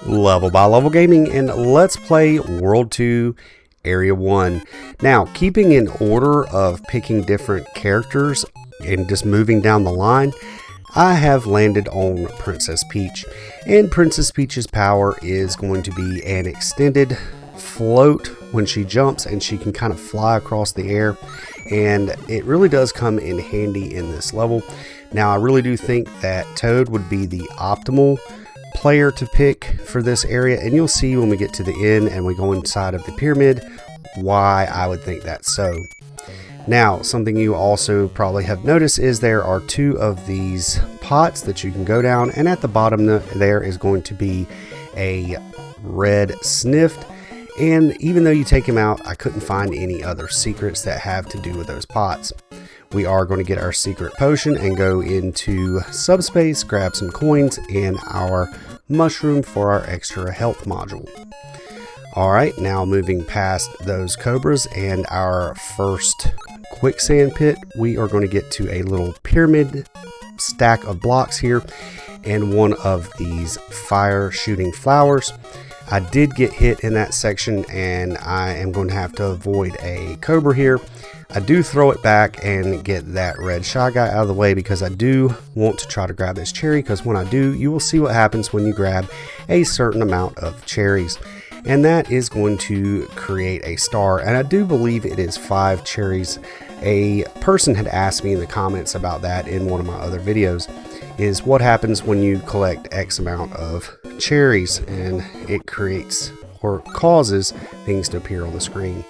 Level by Level Gaming, and let's play World 2 Area 1. Now, keeping in order of picking different characters and just moving down the line, I have landed on Princess Peach, and Princess Peach's power is going to be an extended float when she jumps, and she can kind of fly across the air, and it really does come in handy in this level. Now, I really do think that Toad would be the optimal player to pick for this area, and you'll see when we get to the end and we go inside of the pyramid why I would think that's so. Now, something you also probably have noticed is there are two of these pots that you can go down, and at the bottom there is going to be a red snift. And even though you take him out, I couldn't find any other secrets that have to do with those pots. We are going to get our secret potion and go into subspace, grab some coins and our mushroom for our extra health module. Alright, now moving past those cobras and our first quicksand pit, we are going to get to a little pyramid stack of blocks here and one of these fire shooting flowers. I did get hit in that section and I am going to have to avoid a cobra here. I do throw it back and get that red shy guy out of the way because I do want to try to grab this cherry, because when I do, you will see what happens when you grab a certain amount of cherries. And that is going to create a star, and I do believe it is 5 cherries. A person had asked me in the comments about that in one of my other videos, is what happens when you collect X amount of cherries, and it creates or causes things to appear on the screen.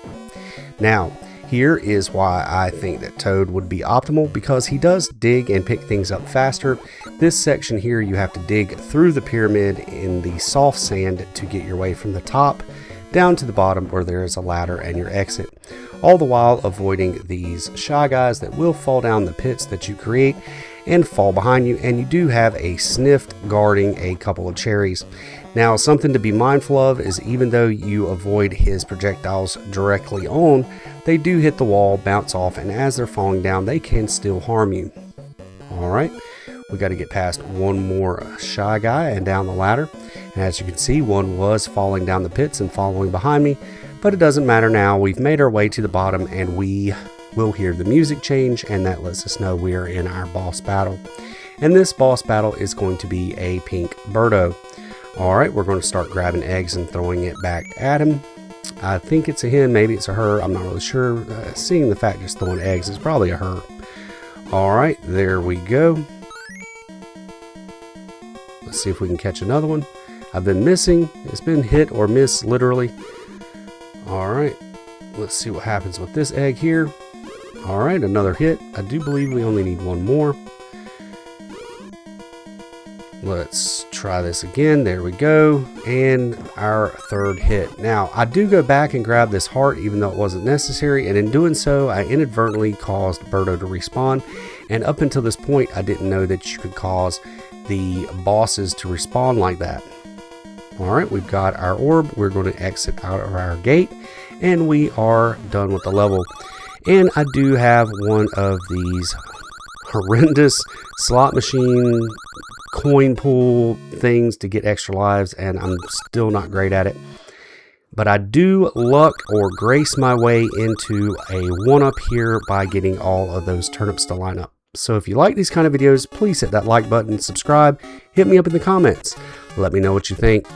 Now, here is why I think that Toad would be optimal, because he does dig and pick things up faster. This section here, you have to dig through the pyramid in the soft sand to get your way from the top down to the bottom where there is a ladder and your exit. All the while avoiding these shy guys that will fall down the pits that you create and fall behind you, and you do have a snift guarding a couple of cherries. Now, something to be mindful of is even though you avoid his projectiles directly on, they do hit the wall, bounce off, and as they're falling down, they can still harm you. Alright, we got to get past one more shy guy and down the ladder. And as you can see, one was falling down the pits and following behind me, but it doesn't matter now. We've made our way to the bottom and we will hear the music change, and that lets us know we are in our boss battle. And this boss battle is going to be a pink Birdo. Alright, we're going to start grabbing eggs and throwing it back at him. I think it's a him, maybe it's a her, I'm not really sure. Seeing the fact just throwing eggs is probably a her. Alright, there we go. Let's see if we can catch another one. I've been missing. It's been hit or miss, literally. Alright, let's see what happens with this egg here. Alright, another hit. I do believe we only need one more. Let's try this again. There we go. And our third hit. Now, I do go back and grab this heart even though it wasn't necessary, and in doing so, I inadvertently caused Birdo to respawn. And up until this point, I didn't know that you could cause the bosses to respawn like that. Alright, we've got our orb. We're going to exit out of our gate, and we are done with the level. And I do have one of these horrendous slot machine coin pool things to get extra lives, and I'm still not great at it. But I do luck or grace my way into a 1-up here by getting all of those turnips to line up. So if you like these kind of videos, please hit that like button, subscribe, hit me up in the comments. Let me know what you think.